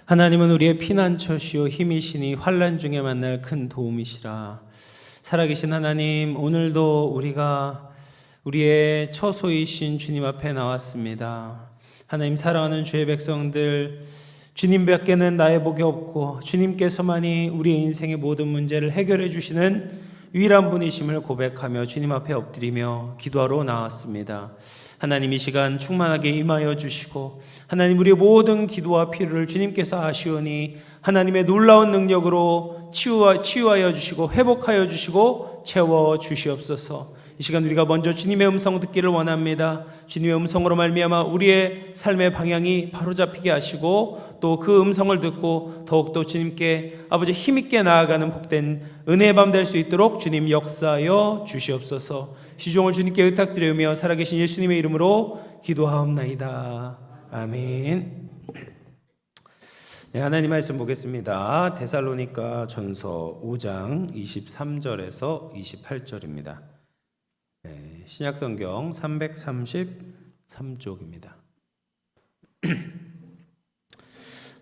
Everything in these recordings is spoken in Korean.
하나님은 우리의 피난처시오 힘이시니 환난 중에 만날 큰 도움이시라. 살아계신 하나님, 오늘도 우리가 우리의 처소이신 주님 앞에 나왔습니다. 하나님, 사랑하는 주의 백성들, 주님밖에는 나의 복이 없고 주님께서만이 우리의 인생의 모든 문제를 해결해 주시는 유일한 분이심을 고백하며 주님 앞에 엎드리며 기도하러 나왔습니다. 하나님, 이 시간 충만하게 임하여 주시고 하나님, 우리의 모든 기도와 필요를 주님께서 아시오니 하나님의 놀라운 능력으로 치유하여 주시고 회복하여 주시고 채워 주시옵소서. 이 시간 우리가 먼저 주님의 음성 듣기를 원합니다. 주님의 음성으로 말미암아 우리의 삶의 방향이 바로잡히게 하시고 또 그 음성을 듣고 더욱더 주님께 아버지 힘있게 나아가는 복된 은혜의 밤 될 수 있도록 주님 역사하여 주시옵소서. 시종을 주님께 의탁드리며 살아계신 예수님의 이름으로 기도하옵나이다. 아멘. 네, 하나님 말씀 보겠습니다. 데살로니가 전서 5장 23절에서 28절입니다. 네, 신약성경 333쪽입니다.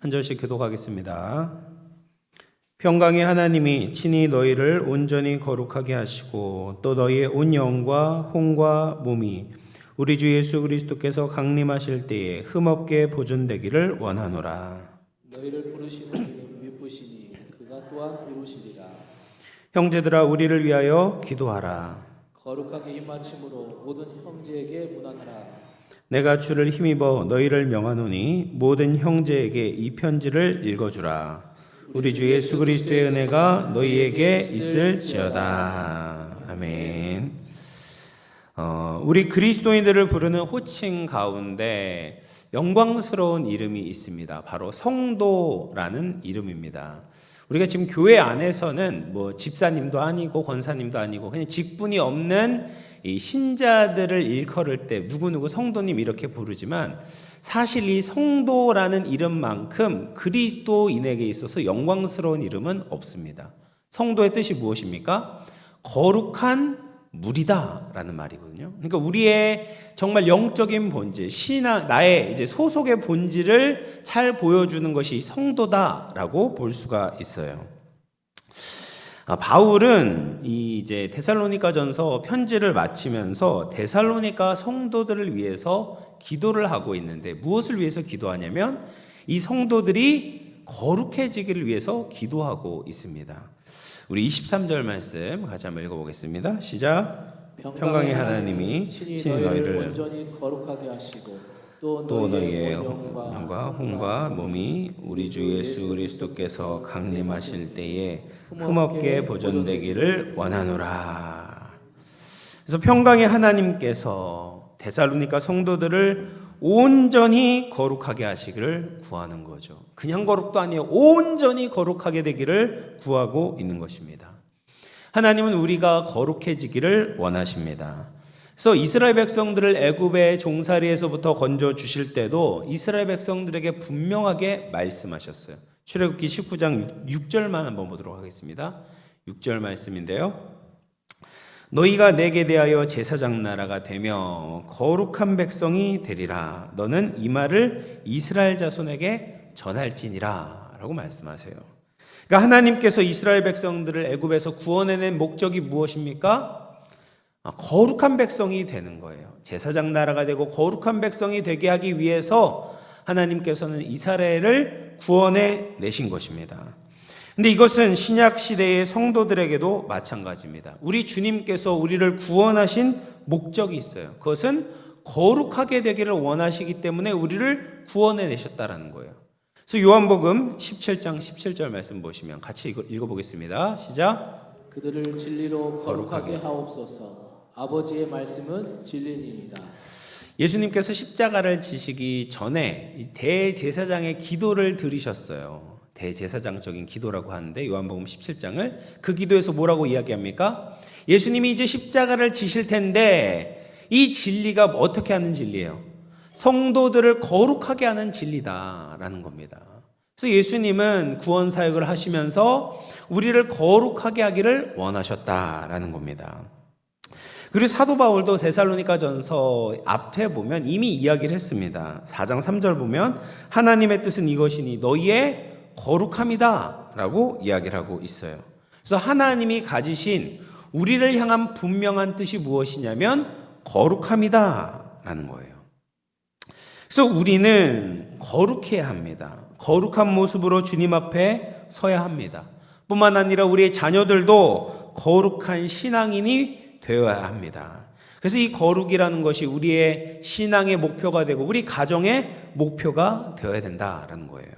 한 절씩 교독하겠습니다. 평강의 하나님이 친히 너희를 온전히 거룩하게 하시고 또 너희의 온 영과 혼과 몸이 우리 주 예수 그리스도께서 강림하실 때에 흠없게 보존되기를 원하노라. 너희를 부르시는 이는 미쁘시니 그가 또한 이루시리라. 형제들아, 우리를 위하여 기도하라. 거룩하게 입맞춤으로 모든 형제에게 문안하라. 내가 주를 힘입어 너희를 명하노니 모든 형제에게 이 편지를 읽어주라. 우리 주 예수 그리스도의 은혜가 너희에게 있을지어다. 아멘. 우리 그리스도인들을 부르는 호칭 가운데 영광스러운 이름이 있습니다. 바로 성도라는 이름입니다. 우리가 지금 교회 안에서는 뭐 집사님도 아니고 권사님도 아니고 그냥 직분이 없는 이 신자들을 일컬을 때 누구누구 성도님 이렇게 부르지만 사실 이 성도라는 이름만큼 그리스도인에게 있어서 영광스러운 이름은 없습니다. 성도의 뜻이 무엇입니까? 거룩한 무리다라는 말이거든요. 그러니까 우리의 정말 영적인 본질, 신앙, 나의 이제 소속의 본질을 잘 보여주는 것이 성도다라고 볼 수가 있어요. 바울은 이제 데살로니가전서 편지를 마치면서 데살로니가 성도들을 위해서 기도를 하고 있는데 무엇을 위해서 기도하냐면 이 성도들이 거룩해지기를 위해서 기도하고 있습니다. 우리 23절 말씀 같이 한번 읽어보겠습니다. 시작. 평강의 하나님이 친히 너희를 온전히 거룩하게 하시고 또 너희의 영과 혼과 몸이 우리 주 예수 그리스도께서 강림하실 때에 흠없게 보존되기를 원하노라. 그래서 평강의 하나님께서 데살로니가 성도들을 온전히 거룩하게 하시기를 구하는 거죠. 그냥 거룩도 아니에요. 온전히 거룩하게 되기를 구하고 있는 것입니다. 하나님은 우리가 거룩해지기를 원하십니다. 그래서 이스라엘 백성들을 애굽의 종살이에서부터 건져 주실 때도 이스라엘 백성들에게 분명하게 말씀하셨어요. 출애굽기 19장 6절만 한번 보도록 하겠습니다. 6절 말씀인데요. 너희가 내게 대하여 제사장 나라가 되며 거룩한 백성이 되리라. 너는 이 말을 이스라엘 자손에게 전할지니라 라고 말씀하세요. 그러니까 하나님께서 이스라엘 백성들을 애굽에서 구원해낸 목적이 무엇입니까? 거룩한 백성이 되는 거예요. 제사장 나라가 되고 거룩한 백성이 되게 하기 위해서 하나님께서는 이스라엘을 구원해 내신 것입니다. 근데 이것은 신약 시대의 성도들에게도 마찬가지입니다. 우리 주님께서 우리를 구원하신 목적이 있어요. 그것은 거룩하게 되기를 원하시기 때문에 우리를 구원해 내셨다라는 거예요. 그래서 요한복음 17장 17절 말씀 보시면 같이 읽어보겠습니다. 시작. 그들을 진리로 거룩하게 하옵소서. 아버지의 말씀은 진리니이다. 예수님께서 십자가를 지시기 전에 대제사장의 기도를 드리셨어요. 대제사장적인 기도라고 하는데 요한복음 17장을 그 기도에서 뭐라고 이야기합니까? 예수님이 이제 십자가를 지실 텐데 이 진리가 어떻게 하는 진리예요? 성도들을 거룩하게 하는 진리다라는 겁니다. 그래서 예수님은 구원 사역을 하시면서 우리를 거룩하게 하기를 원하셨다라는 겁니다. 그리고 사도 바울도 데살로니가전서 앞에 보면 이미 이야기를 했습니다. 4장 3절 보면 하나님의 뜻은 이것이니 너희의 거룩함이다 라고 이야기를 하고 있어요. 그래서 하나님이 가지신 우리를 향한 분명한 뜻이 무엇이냐면 거룩함이다 라는 거예요. 그래서 우리는 거룩해야 합니다. 거룩한 모습으로 주님 앞에 서야 합니다. 뿐만 아니라 우리의 자녀들도 거룩한 신앙인이 되어야 합니다. 그래서 이 거룩이라는 것이 우리의 신앙의 목표가 되고 우리 가정의 목표가 되어야 된다라는 거예요.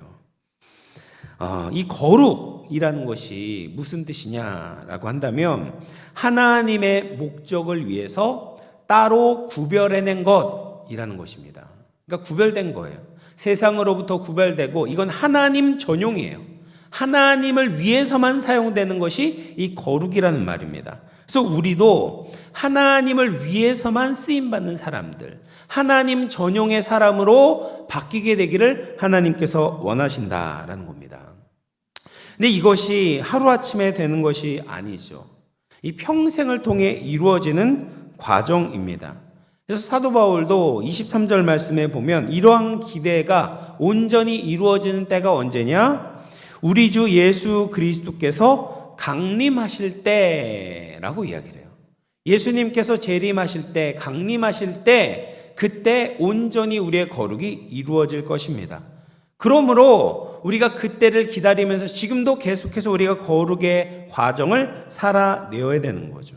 이 거룩이라는 것이 무슨 뜻이냐라고 한다면 하나님의 목적을 위해서 따로 구별해낸 것이라는 것입니다. 그러니까 구별된 거예요. 세상으로부터 구별되고 이건 하나님 전용이에요. 하나님을 위해서만 사용되는 것이 이 거룩이라는 말입니다. 그래서 우리도 하나님을 위해서만 쓰임받는 사람들, 하나님 전용의 사람으로 바뀌게 되기를 하나님께서 원하신다라는 겁니다. 근데 이것이 하루아침에 되는 것이 아니죠. 이 평생을 통해 이루어지는 과정입니다. 그래서 사도 바울도 23절 말씀에 보면 이러한 기대가 온전히 이루어지는 때가 언제냐? 우리 주 예수 그리스도께서 강림하실 때라고 이야기를 해요. 예수님께서 재림하실 때, 강림하실 때, 그때 온전히 우리의 거룩이 이루어질 것입니다. 그러므로 우리가 그때를 기다리면서 지금도 계속해서 우리가 거룩의 과정을 살아내어야 되는 거죠.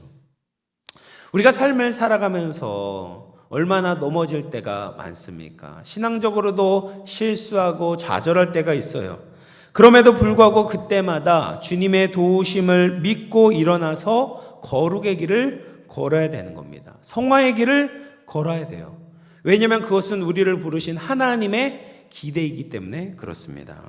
우리가 삶을 살아가면서 얼마나 넘어질 때가 많습니까? 신앙적으로도 실수하고 좌절할 때가 있어요. 그럼에도 불구하고 그때마다 주님의 도우심을 믿고 일어나서 거룩의 길을 걸어야 되는 겁니다. 성화의 길을 걸어야 돼요. 왜냐하면 그것은 우리를 부르신 하나님의 기대이기 때문에 그렇습니다.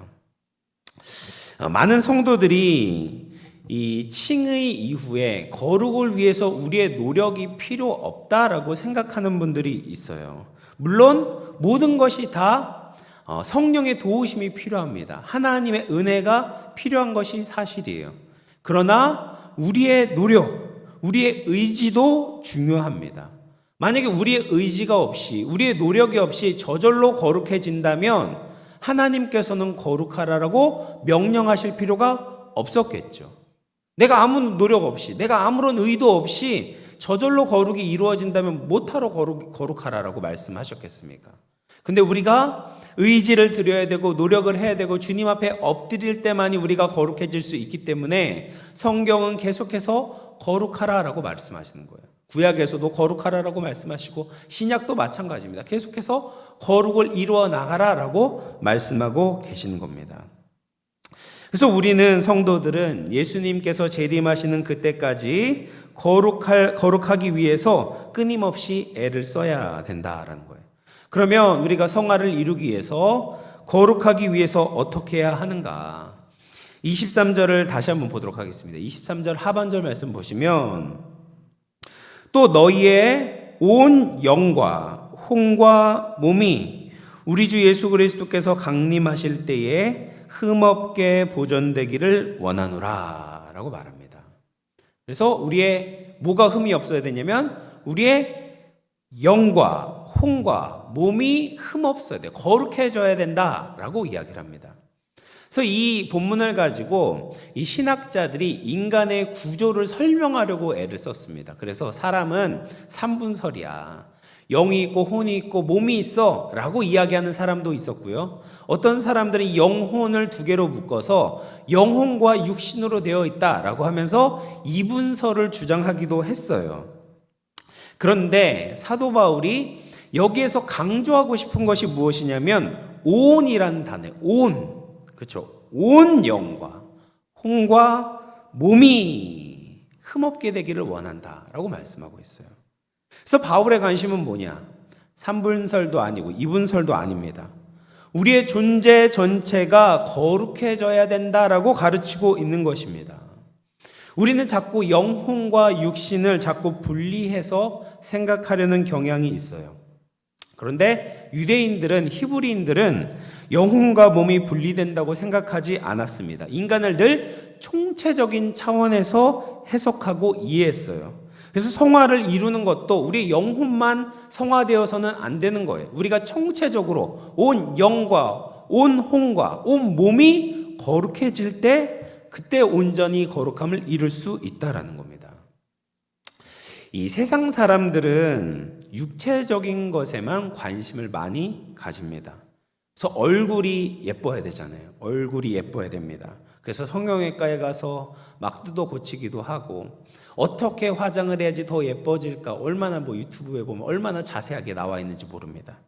많은 성도들이 이 칭의 이후에 거룩을 위해서 우리의 노력이 필요 없다라고 생각하는 분들이 있어요. 물론 모든 것이 다 성령의 도우심이 필요합니다. 하나님의 은혜가 필요한 것이 사실이에요. 그러나 우리의 노력, 우리의 의지도 중요합니다. 만약에 우리의 의지가 없이, 우리의 노력이 없이 저절로 거룩해진다면 하나님께서는 거룩하라고 명령하실 필요가 없었겠죠. 내가 아무 노력 없이, 내가 아무런 의도 없이 저절로 거룩이 이루어진다면 못하러 거룩하라라고 말씀하셨겠습니까? 근데 우리가 의지를 드려야 되고 노력을 해야 되고 주님 앞에 엎드릴 때만이 우리가 거룩해질 수 있기 때문에 성경은 계속해서 거룩하라라고 말씀하시는 거예요. 구약에서도 거룩하라라고 말씀하시고 신약도 마찬가지입니다. 계속해서 거룩을 이루어 나가라라고 말씀하고 계시는 겁니다. 그래서 우리는 성도들은 예수님께서 재림하시는 그때까지 거룩하기 위해서 끊임없이 애를 써야 된다라는 거예요. 그러면 우리가 성화를 이루기 위해서 거룩하기 위해서 어떻게 해야 하는가? 23절을 다시 한번 보도록 하겠습니다. 23절 하반절 말씀 보시면 또 너희의 온 영과 혼과 몸이 우리 주 예수 그리스도께서 강림하실 때에 흠없게 보존되기를 원하노라 라고 말합니다. 그래서 우리의 뭐가 흠이 없어야 되냐면 우리의 영과 혼과 몸이 흠없어야 돼요. 거룩해져야 된다라고 이야기를 합니다. 그래서 이 본문을 가지고 이 신학자들이 인간의 구조를 설명하려고 애를 썼습니다. 그래서 사람은 3분설이야. 영이 있고 혼이 있고 몸이 있어 라고 이야기하는 사람도 있었고요. 어떤 사람들이 영혼을 두 개로 묶어서 영혼과 육신으로 되어 있다라고 하면서 2분설을 주장하기도 했어요. 그런데 사도 바울이 여기에서 강조하고 싶은 것이 무엇이냐면 온이라는 단어예요. 온. 그렇죠. 온 영과 혼과 몸이 흠없게 되기를 원한다라고 말씀하고 있어요. 그래서 바울의 관심은 뭐냐? 3분설도 아니고 2분설도 아닙니다. 우리의 존재 전체가 거룩해져야 된다라고 가르치고 있는 것입니다. 우리는 자꾸 영혼과 육신을 자꾸 분리해서 생각하려는 경향이 있어요. 그런데 유대인들은, 히브리인들은 영혼과 몸이 분리된다고 생각하지 않았습니다. 인간을 늘 총체적인 차원에서 해석하고 이해했어요. 그래서 성화를 이루는 것도 우리 영혼만 성화되어서는 안 되는 거예요. 우리가 총체적으로 온 영과 온 혼과 온 몸이 거룩해질 때 그때 온전히 거룩함을 이룰 수 있다라는 겁니다. 이 세상 사람들은 육체적인 것에만 관심을 많이 가집니다. 그래서 얼굴이 예뻐야 되잖아요. 얼굴이 예뻐야 됩니다. 그래서 성형외과에 가서 막 뜯어 고치기도 하고 어떻게 화장을 해야지 더 예뻐질까 얼마나 유튜브에 보면 얼마나 자세하게 나와 있는지 모릅니다.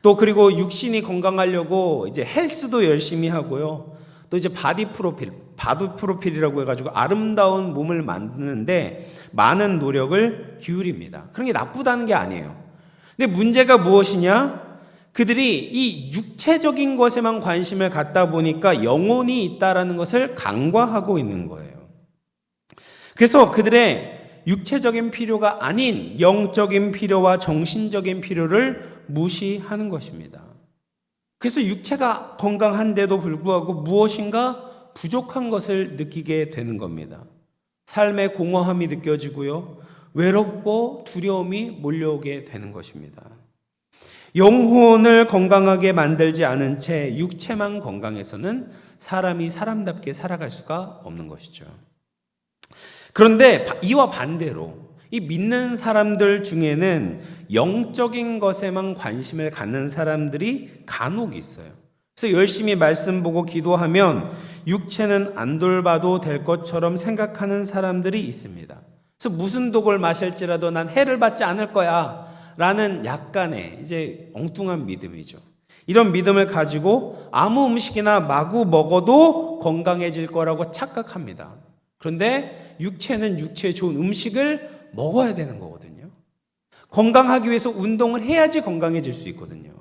또 그리고 육신이 건강하려고 이제 헬스도 열심히 하고요. 또 이제 바디 프로필이라고 해가지고 아름다운 몸을 만드는데 많은 노력을 기울입니다. 그런 게 나쁘다는 게 아니에요. 근데 문제가 무엇이냐? 그들이 이 육체적인 것에만 관심을 갖다 보니까 영혼이 있다라는 것을 간과하고 있는 거예요. 그래서 그들의 육체적인 필요가 아닌 영적인 필요와 정신적인 필요를 무시하는 것입니다. 그래서 육체가 건강한데도 불구하고 무엇인가 부족한 것을 느끼게 되는 겁니다. 삶의 공허함이 느껴지고요. 외롭고 두려움이 몰려오게 되는 것입니다. 영혼을 건강하게 만들지 않은 채 육체만 건강해서는 사람이 사람답게 살아갈 수가 없는 것이죠. 그런데 이와 반대로 이 믿는 사람들 중에는 영적인 것에만 관심을 갖는 사람들이 간혹 있어요. 그래서 열심히 말씀 보고 기도하면 육체는 안 돌봐도 될 것처럼 생각하는 사람들이 있습니다. 그래서 무슨 독을 마실지라도 난 해를 받지 않을 거야 라는 약간의 이제 엉뚱한 믿음이죠. 이런 믿음을 가지고 아무 음식이나 마구 먹어도 건강해질 거라고 착각합니다. 그런데 육체는 육체에 좋은 음식을 먹어야 되는 거거든요. 건강하기 위해서 운동을 해야지 건강해질 수 있거든요.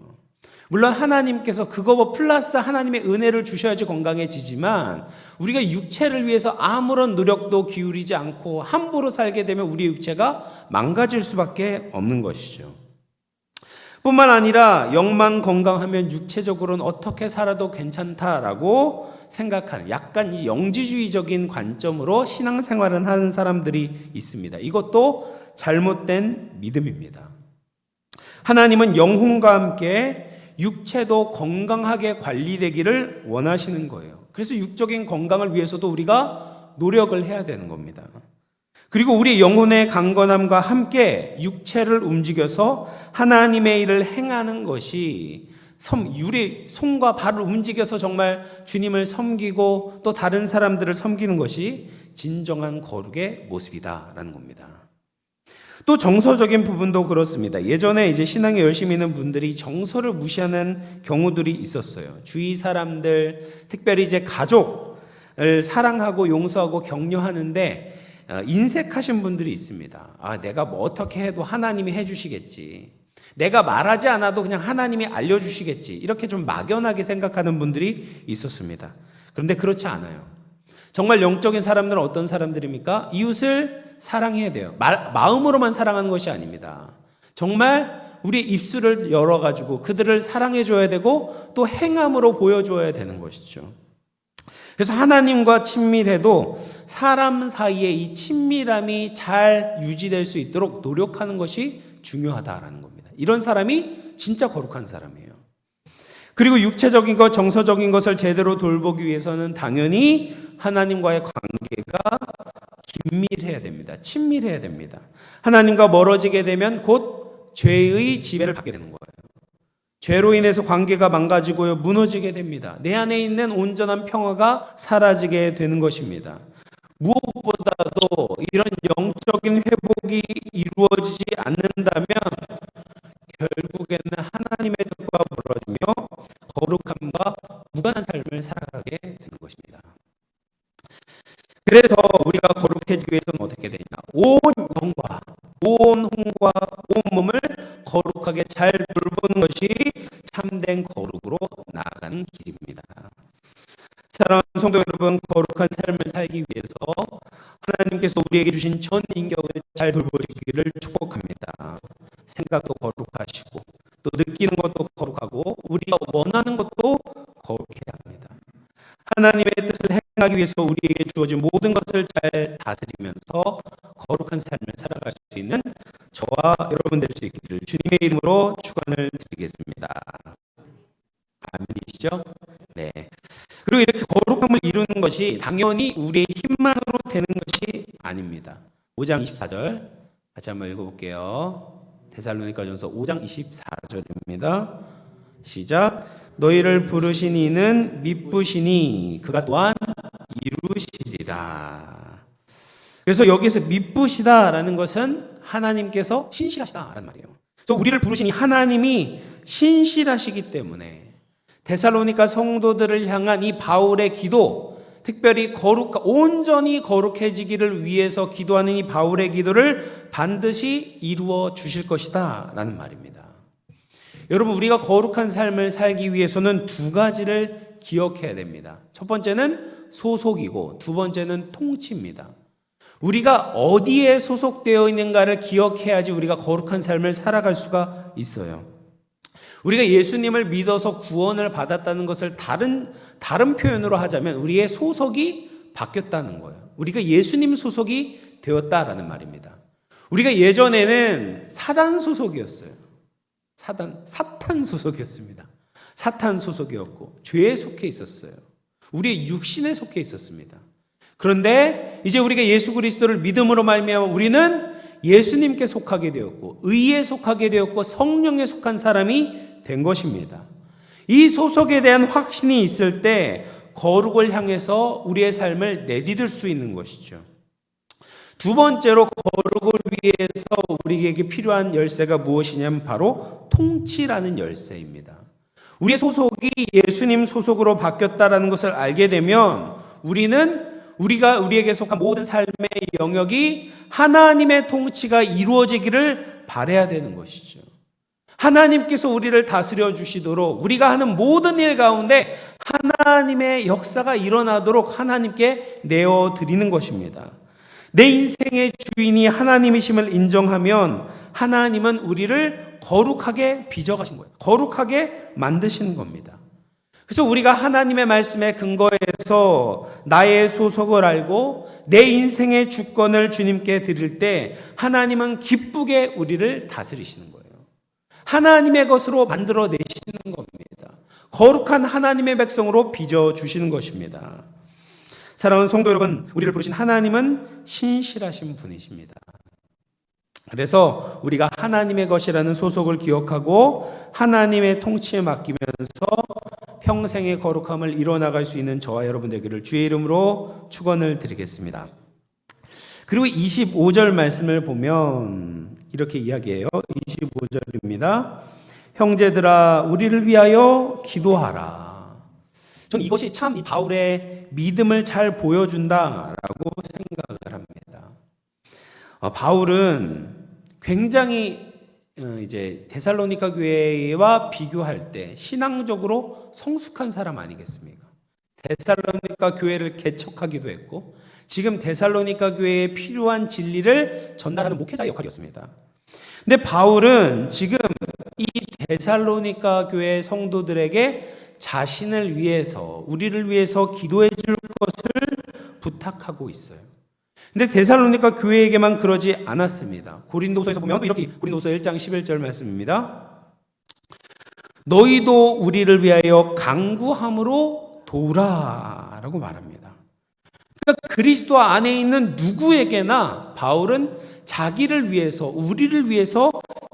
물론 하나님께서 그거 플러스 하나님의 은혜를 주셔야지 건강해지지만 우리가 육체를 위해서 아무런 노력도 기울이지 않고 함부로 살게 되면 우리 육체가 망가질 수밖에 없는 것이죠. 뿐만 아니라 영만 건강하면 육체적으로는 어떻게 살아도 괜찮다라고 생각하는 약간 이 영지주의적인 관점으로 신앙생활을 하는 사람들이 있습니다. 이것도 잘못된 믿음입니다. 하나님은 영혼과 함께 육체도 건강하게 관리되기를 원하시는 거예요. 그래서 육적인 건강을 위해서도 우리가 노력을 해야 되는 겁니다. 그리고 우리 영혼의 강건함과 함께 육체를 움직여서 하나님의 일을 행하는 것이 손과 발을 움직여서 정말 주님을 섬기고 또 다른 사람들을 섬기는 것이 진정한 거룩의 모습이다라는 겁니다. 또 정서적인 부분도 그렇습니다. 예전에 이제 신앙에 열심히 있는 분들이 정서를 무시하는 경우들이 있었어요. 주위 사람들, 특별히 이제 가족을 사랑하고 용서하고 격려하는데 인색하신 분들이 있습니다. 내가 뭐 어떻게 해도 하나님이 해주시겠지. 내가 말하지 않아도 그냥 하나님이 알려주시겠지. 이렇게 좀 막연하게 생각하는 분들이 있었습니다. 그런데 그렇지 않아요. 정말 영적인 사람들은 어떤 사람들입니까? 이웃을 사랑해야 돼요. 마음으로만 사랑하는 것이 아닙니다. 정말 우리 입술을 열어가지고 그들을 사랑해줘야 되고 또 행함으로 보여줘야 되는 것이죠. 그래서 하나님과 친밀해도 사람 사이에 이 친밀함이 잘 유지될 수 있도록 노력하는 것이 중요하다라는 겁니다. 이런 사람이 진짜 거룩한 사람이에요. 그리고 육체적인 것, 정서적인 것을 제대로 돌보기 위해서는 당연히 하나님과의 관계가 긴밀해야 됩니다. 친밀해야 됩니다. 하나님과 멀어지게 되면 곧 죄의 지배를 받게 되는 거예요. 죄로 인해서 관계가 망가지고요, 무너지게 됩니다. 내 안에 있는 온전한 평화가 사라지게 되는 것입니다. 무엇보다도 이런 영적인 회복이 이루어지지 않는다면 결국에는 하나님의 뜻과 멀어지며 거룩함과 무관한 삶을 살아가게 되는 것입니다. 그래서 우리가 거룩해지기 위해서는 어떻게 되냐? 온 영과 온 혼과 온 몸을 거룩하게 잘 돌보는 것이 참된 거룩으로 나아가는 길입니다. 사랑하는 성도 여러분, 거룩한 삶을 살기 위해서 하나님께서 우리에게 주신 전 인격을 잘 돌보시기를 축복합니다. 생각도 거룩하시고 또 느끼는 것도 거룩하고 우리가 원하는 것도 거룩해야 합니다. 하나님의 뜻을 행하기 위해서 우리에게 주어진 모든 것을 잘 다스리면서 거룩한 삶을 살아갈 수 있는 저와 여러분 될 수 있기를 주님의 이름으로 축원을 드리겠습니다. 아멘이시죠? 네. 그리고 이렇게 거룩함을 이루는 것이 당연히 우리의 힘만으로 되는 것이 아닙니다. 5장 24절 같이 한번 읽어볼게요. 데살로니가전서 5장 24절입니다. 시작. 너희를 부르신 이는 미쁘시니 그가 또한 이루시리라. 그래서 여기서 미쁘시다라는 것은 하나님께서 신실하시다라는 말이에요. 그래서 우리를 부르신 이 하나님이 신실하시기 때문에 데살로니가 성도들을 향한 이 바울의 기도, 특별히 온전히 거룩해지기를 위해서 기도하는 이 바울의 기도를 반드시 이루어 주실 것이다 라는 말입니다. 여러분, 우리가 거룩한 삶을 살기 위해서는 두 가지를 기억해야 됩니다. 첫 번째는 소속이고 두 번째는 통치입니다. 우리가 어디에 소속되어 있는가를 기억해야지 우리가 거룩한 삶을 살아갈 수가 있어요. 우리가 예수님을 믿어서 구원을 받았다는 것을 다른 표현으로 하자면 우리의 소속이 바뀌었다는 거예요. 우리가 예수님 소속이 되었다라는 말입니다. 우리가 예전에는 사단 소속이었어요. 사탄 소속이었습니다. 사탄 소속이었고 죄에 속해 있었어요. 우리의 육신에 속해 있었습니다. 그런데 이제 우리가 예수 그리스도를 믿음으로 말미암아 우리는 예수님께 속하게 되었고 의에 속하게 되었고 성령에 속한 사람이 된 것입니다. 이 소속에 대한 확신이 있을 때 거룩을 향해서 우리의 삶을 내디딜 수 있는 것이죠. 두 번째로 거룩을 위해서 우리에게 필요한 열쇠가 무엇이냐면 바로 통치라는 열쇠입니다. 우리의 소속이 예수님 소속으로 바뀌었다라는 것을 알게 되면 우리에게 속한 모든 삶의 영역이 하나님의 통치가 이루어지기를 바라야 되는 것이죠. 하나님께서 우리를 다스려 주시도록 우리가 하는 모든 일 가운데 하나님의 역사가 일어나도록 하나님께 내어드리는 것입니다. 내 인생의 주인이 하나님이심을 인정하면 하나님은 우리를 거룩하게 빚어가신 거예요. 거룩하게 만드시는 겁니다. 그래서 우리가 하나님의 말씀에 근거해서 나의 소속을 알고 내 인생의 주권을 주님께 드릴 때 하나님은 기쁘게 우리를 다스리시는 거예요. 하나님의 것으로 만들어내시는 겁니다. 거룩한 하나님의 백성으로 빚어주시는 것입니다. 사랑하는 성도 여러분, 우리를 부르신 하나님은 신실하신 분이십니다. 그래서 우리가 하나님의 것이라는 소속을 기억하고 하나님의 통치에 맡기면서 평생의 거룩함을 이뤄나갈 수 있는 저와 여러분 되기를 주의 이름으로 축원을 드리겠습니다. 그리고 25절 말씀을 보면 이렇게 이야기해요. 25절입니다. 형제들아 우리를 위하여 기도하라. 저는 이것이 참 이 바울의 믿음을 잘 보여준다라고 생각을 합니다. 바울은 굉장히 이제 데살로니가 교회와 비교할 때 신앙적으로 성숙한 사람 아니겠습니까? 데살로니가 교회를 개척하기도 했고 지금 데살로니가 교회에 필요한 진리를 전달하는 목회자의 역할이었습니다. 근데 바울은 지금 이 데살로니가 교회 성도들에게 자신을 위해서 우리를 위해서 기도해 줄 것을 부탁하고 있어요. 근데 데살로니가 교회에게만 그러지 않았습니다. 고린도서에서 보면 이렇게 고린도서 1장 11절 말씀입니다. 너희도 우리를 위하여 간구함으로 도우라라고 말합니다. 그러니까 그리스도 안에 있는 누구에게나 바울은 자기를 위해서 우리를 위해서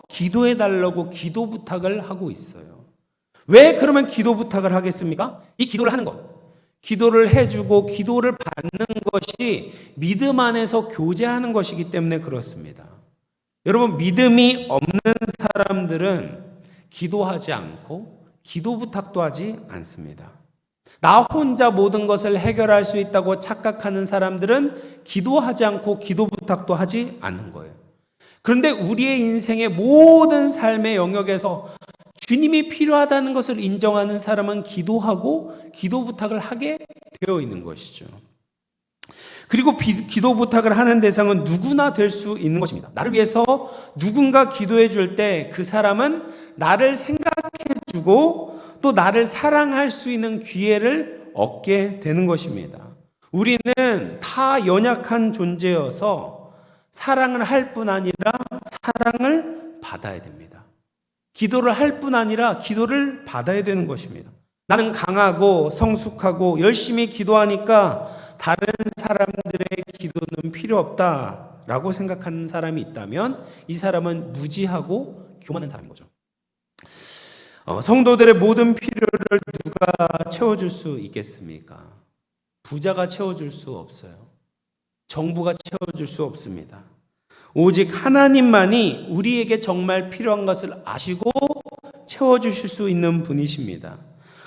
기도해 달라고 기도 부탁을 하고 있어요. 왜 그러면 기도 부탁을 하겠습니까? 이 기도를 하는 것, 기도를 해주고 기도를 받는 것이 믿음 안에서 교제하는 것이기 때문에 그렇습니다. 여러분, 믿음이 없는 사람들은 기도하지 않고 기도 부탁도 하지 않습니다. 나 혼자 모든 것을 해결할 수 있다고 착각하는 사람들은 기도하지 않고 기도 부탁도 하지 않는 거예요. 그런데 우리의 인생의 모든 삶의 영역에서 주님이 필요하다는 것을 인정하는 사람은 기도하고 기도 부탁을 하게 되어 있는 것이죠. 그리고 기도 부탁을 하는 대상은 누구나 될 수 있는 것입니다. 나를 위해서 누군가 기도해 줄 때 그 사람은 나를 생각해 주고 또 나를 사랑할 수 있는 기회를 얻게 되는 것입니다. 우리는 다 연약한 존재여서 사랑을 할 뿐 아니라 사랑을 받아야 됩니다. 기도를 할 뿐 아니라 기도를 받아야 되는 것입니다. 나는 강하고 성숙하고 열심히 기도하니까 다른 사람들의 기도는 필요 없다라고 생각하는 사람이 있다면 이 사람은 무지하고 교만한 사람인 거죠. 성도들의 모든 필요를 누가 채워줄 수 있겠습니까? 부자가 채워줄 수 없어요. 정부가 채워줄 수 없습니다. 오직 하나님만이 우리에게 정말 필요한 것을 아시고 채워주실 수 있는 분이십니다.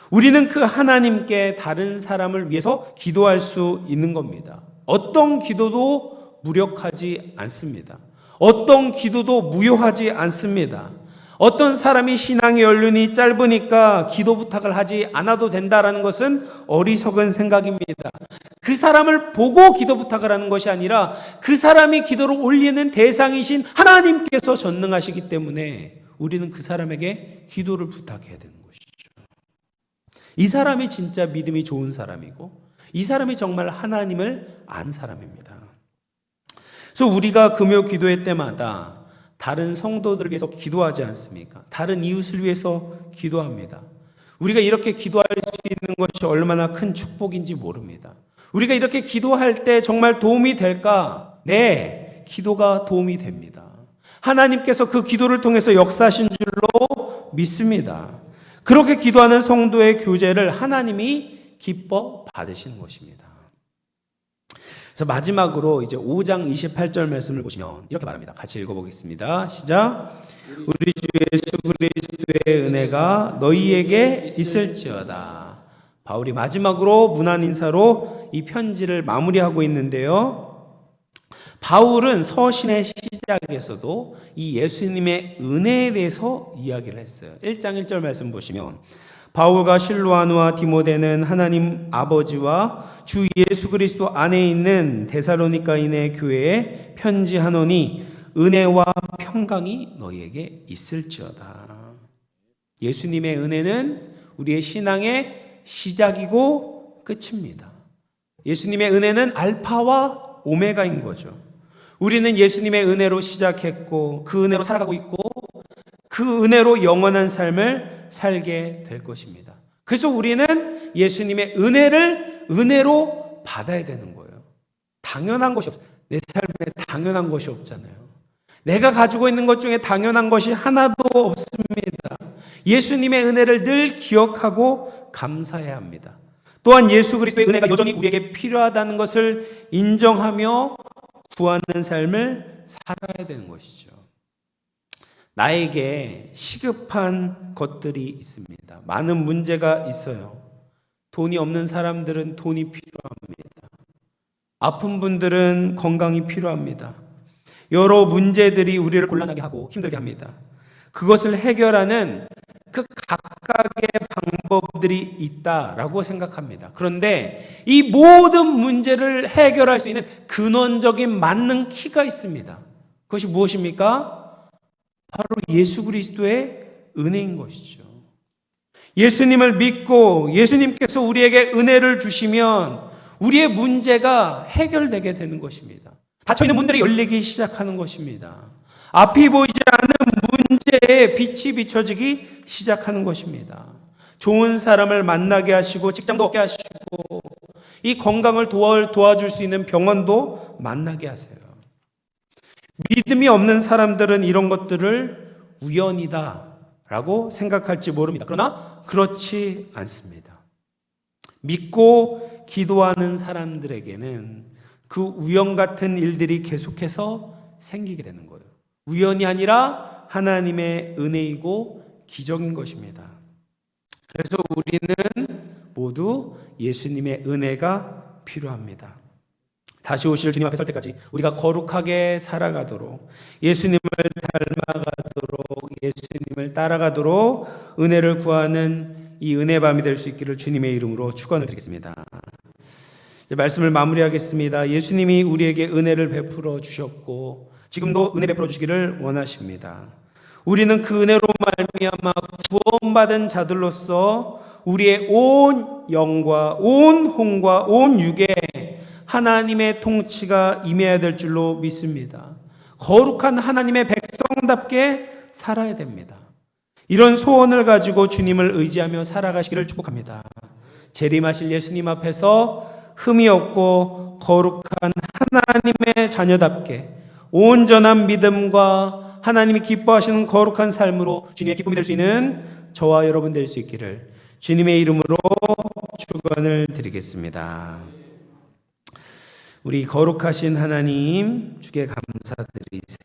우리는 그 하나님께 다른 사람을 위해서 기도할 수 있는 겁니다. 어떤 기도도 무력하지 않습니다. 어떤 기도도 무효하지 않습니다. 어떤 사람이 신앙의 연륜이 짧으니까 기도 부탁을 하지 않아도 된다라는 것은 어리석은 생각입니다. 그 사람을 보고 기도 부탁을 하는 것이 아니라 그 사람이 기도를 올리는 대상이신 하나님께서 전능하시기 때문에 우리는 그 사람에게 기도를 부탁해야 되는 것이죠. 이 사람이 진짜 믿음이 좋은 사람이고 이 사람이 정말 하나님을 안 사람입니다. 그래서 우리가 금요 기도회 때마다 다른 성도들을 위해서 기도하지 않습니까? 다른 이웃을 위해서 기도합니다. 우리가 이렇게 기도할 수 있는 것이 얼마나 큰 축복인지 모릅니다. 우리가 이렇게 기도할 때 정말 도움이 될까? 네, 기도가 도움이 됩니다. 하나님께서 그 기도를 통해서 역사하신 줄로 믿습니다. 그렇게 기도하는 성도의 교제를 하나님이 기뻐 받으시는 것입니다. 그래서 마지막으로 이제 5장 28절 말씀을 보시면 이렇게 말합니다. 같이 읽어보겠습니다. 시작. 우리 주 예수 그리스도의 은혜가 너희에게 있을지어다. 바울이 마지막으로 문안 인사로 이 편지를 마무리하고 있는데요. 바울은 서신의 시작에서도 이 예수님의 은혜에 대해서 이야기를 했어요. 1장 1절 말씀 보시면 바울과 실로아누와 디모데는 하나님 아버지와 주 예수 그리스도 안에 있는 데살로니가인의 교회에 편지하노니 은혜와 평강이 너희에게 있을지어다. 예수님의 은혜는 우리의 신앙의 시작이고 끝입니다. 예수님의 은혜는 알파와 오메가인 거죠. 우리는 예수님의 은혜로 시작했고 그 은혜로 살아가고 있고 그 은혜로 영원한 삶을 살게 될 것입니다. 그래서 우리는 예수님의 은혜를 은혜로 받아야 되는 거예요. 당연한 것이 없어요. 내 삶에 당연한 것이 없잖아요. 내가 가지고 있는 것 중에 당연한 것이 하나도 없습니다. 예수님의 은혜를 늘 기억하고 감사해야 합니다. 또한 예수 그리스도의 은혜가 여전히 우리에게 필요하다는 것을 인정하며 구하는 삶을 살아야 되는 것이죠. 나에게 시급한 것들이 있습니다. 많은 문제가 있어요. 돈이 없는 사람들은 돈이 필요합니다. 아픈 분들은 건강이 필요합니다. 여러 문제들이 우리를 곤란하게 하고 힘들게 합니다. 그것을 해결하는 그 각각의 방법들이 있다라고 생각합니다. 그런데 이 모든 문제를 해결할 수 있는 근원적인 맞는 키가 있습니다. 그것이 무엇입니까? 바로 예수 그리스도의 은혜인 것이죠. 예수님을 믿고 예수님께서 우리에게 은혜를 주시면 우리의 문제가 해결되게 되는 것입니다. 닫혀있는 문들이 열리기 시작하는 것입니다. 앞이 보이지 않는 문제에 빛이 비춰지기 시작하는 것입니다. 좋은 사람을 만나게 하시고 직장도 얻게 하시고 이 건강을 도와줄 수 있는 병원도 만나게 하세요. 믿음이 없는 사람들은 이런 것들을 우연이다라고 생각할지 모릅니다. 그러나 그렇지 않습니다. 믿고 기도하는 사람들에게는 그 우연 같은 일들이 계속해서 생기게 되는 거예요. 우연이 아니라 하나님의 은혜이고 기적인 것입니다. 그래서 우리는 모두 예수님의 은혜가 필요합니다. 다시 오실 주님 앞에 설 때까지 우리가 거룩하게 살아가도록 예수님을 닮아가도록 예수님을 따라가도록 은혜를 구하는 이 은혜 밤이 될 수 있기를 주님의 이름으로 축원을 드리겠습니다. 이제 말씀을 마무리하겠습니다. 예수님이 우리에게 은혜를 베풀어 주셨고 지금도 은혜 베풀어 주시기를 원하십니다. 우리는 그 은혜로 말미암아 구원받은 자들로서 우리의 온 영과 온 혼과 온 육에 하나님의 통치가 임해야 될 줄로 믿습니다. 거룩한 하나님의 백성답게 살아야 됩니다. 이런 소원을 가지고 주님을 의지하며 살아가시기를 축복합니다. 재림하실 예수님 앞에서 흠이 없고 거룩한 하나님의 자녀답게 온전한 믿음과 하나님이 기뻐하시는 거룩한 삶으로 주님의 기쁨이 될 수 있는 저와 여러분 될 수 있기를 주님의 이름으로 축원을 드리겠습니다. 우리 거룩하신 하나님 주께 감사드리세요.